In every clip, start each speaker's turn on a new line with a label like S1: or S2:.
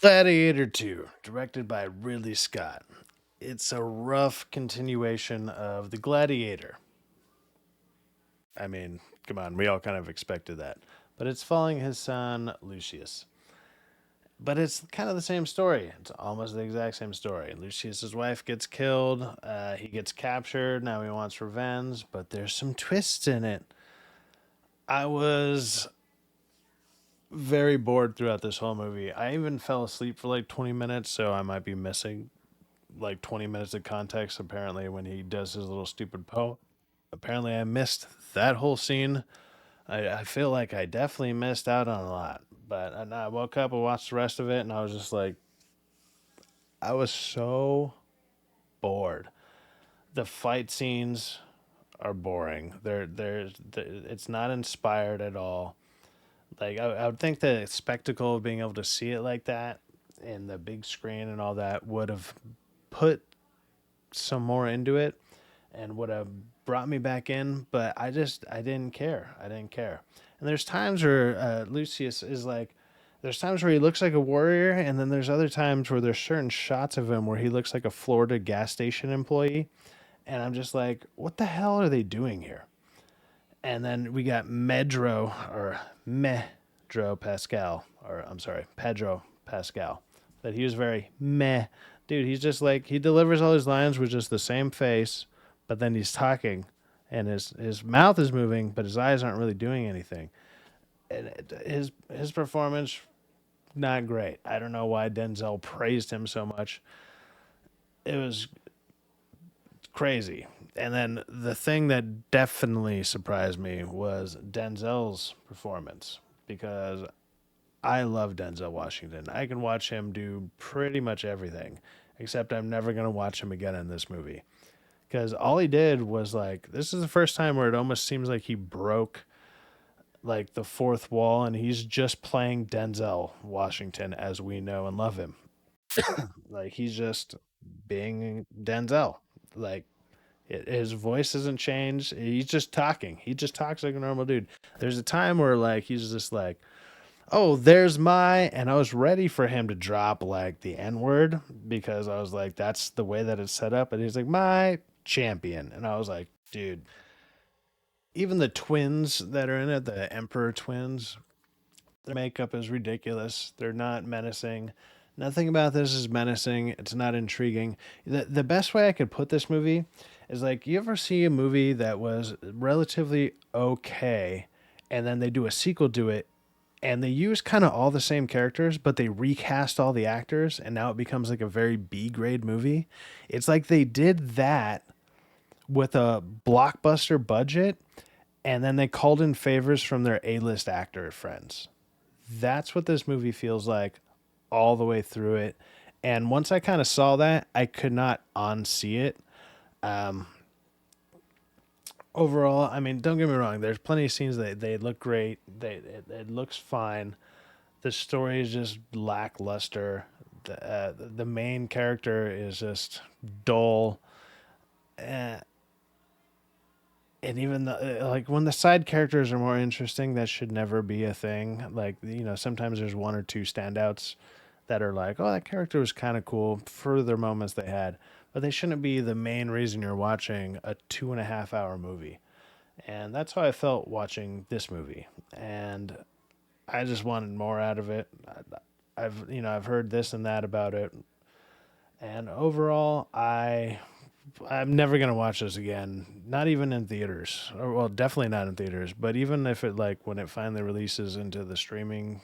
S1: Gladiator 2, directed by Ridley Scott. It's a rough continuation of The Gladiator. I mean, come on, we all kind of expected that. But it's following his son, Lucius. But it's kind of the same story. It's almost the exact same story. Lucius's wife gets killed. He gets captured. Now he wants revenge, but there's some twists in it. I was very bored throughout this whole movie. I even fell asleep for like 20 minutes, so I might be missing like 20 minutes of context apparently when he does his little stupid poem. Apparently I missed that whole scene. I feel like I definitely missed out on a lot. But I woke up and watched the rest of it, and I was just like, I was so bored. The fight scenes are boring. It's not inspired at all. Like I would think the spectacle of being able to see it like that and the big screen and all that would have put some more into it and would have brought me back in, but I didn't care. I didn't care. And there's times where Lucius is like, there's times where he looks like a warrior, and then there's other times where there's certain shots of him where he looks like a Florida gas station employee, and I'm just like, what the hell are they doing here? And then we got Medro Pascal, or I'm sorry, Pedro Pascal, that he was very meh. Dude, he's just like, he delivers all his lines with just the same face, but then he's talking and his mouth is moving, but his eyes aren't really doing anything. And his performance, not great. I don't know why Denzel praised him so much. It was crazy. And then the thing that definitely surprised me was Denzel's performance because I love Denzel Washington. I can watch him do pretty much everything, except I'm never going to watch him again in this movie. Because all he did was like, this is the first time where it almost seems like he broke like the fourth wall and he's just playing Denzel Washington as we know and love him. Like he's just being Denzel. Like his voice hasn't changed. He's just talking. He just talks like a normal dude. There's a time where like he's just like, "Oh, there's my," and I was ready for him to drop like the N word because I was like, "That's the way that it's set up." And he's like, "My champion," and I was like, "Dude." Even the twins that are in it, the Emperor twins, their makeup is ridiculous. They're not menacing. Nothing about this is menacing. It's not intriguing. The best way I could put this movie is like you ever see a movie that was relatively okay and then they do a sequel to it and they use kind of all the same characters but they recast all the actors and now it becomes like a very B grade movie. It's like they did that with a blockbuster budget and then they called in favors from their A-list actor friends. That's what this movie feels like all the way through it. And once I kind of saw that, I could not unsee it. Um, Overall, I mean, don't get me wrong. There's plenty of scenes that they look great. It looks fine. The story is just lackluster. The main character is just dull. Uh, and even like when the side characters are more interesting, that should never be a thing. Like sometimes there's one or two standouts that are like, oh, that character was kind of cool for their moments they had, but they shouldn't be the main reason you're watching a 2.5 hour movie. And that's how I felt watching this movie, and I just wanted more out of it. I've heard this and that about it, and overall, I'm never gonna watch this again. Not even in theaters. Or, well, definitely not in theaters. But even if it like when it finally releases into the streaming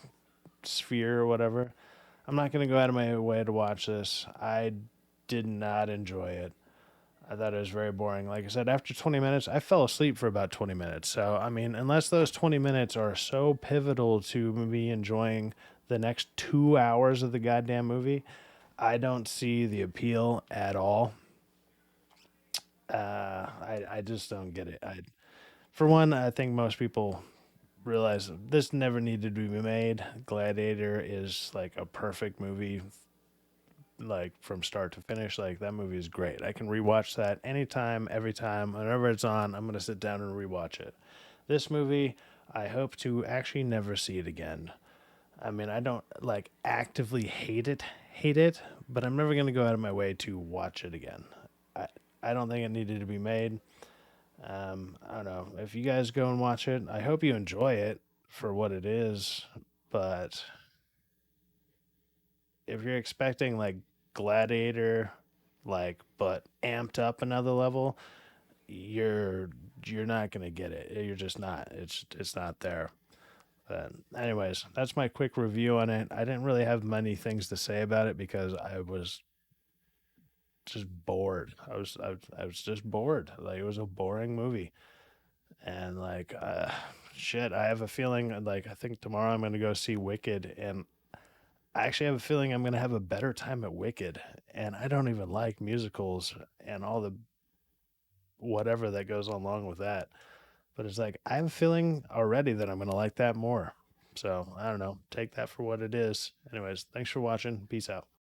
S1: sphere or whatever, I'm not gonna go out of my way to watch this. I did not enjoy it. I thought it was very boring. Like I said, after 20 minutes, I fell asleep for about 20 minutes. So I mean, unless those 20 minutes are so pivotal to me enjoying the next 2 hours of the goddamn movie, I don't see the appeal at all. I just don't get it. For one, I think most people realize this never needed to be made. Gladiator is like a perfect movie, like from start to finish. Like that movie is great. I can rewatch that anytime, every time, whenever it's on. I'm gonna sit down and rewatch it. This movie, I hope to actually never see it again. I mean, I don't like actively hate it, but I'm never gonna go out of my way to watch it again. I I don't think it needed to be made. I don't know if you guys go and watch it. I hope you enjoy it for what it is, but if you're expecting like Gladiator, like but amped up another level, you're you're not gonna get it. You're just not. It's not there. But anyways, that's my quick review on it. I didn't really have many things to say about it because I was just bored. I was just bored. Like it was a boring movie, and like shit. I have a feeling like I think tomorrow I'm gonna go see Wicked, and I actually have a feeling I'm gonna have a better time at Wicked. And I don't even like musicals and all the whatever that goes along with that. But it's like I have a feeling already that I'm gonna like that more. So I don't know. Take that for what it is. Anyways, thanks for watching. Peace out.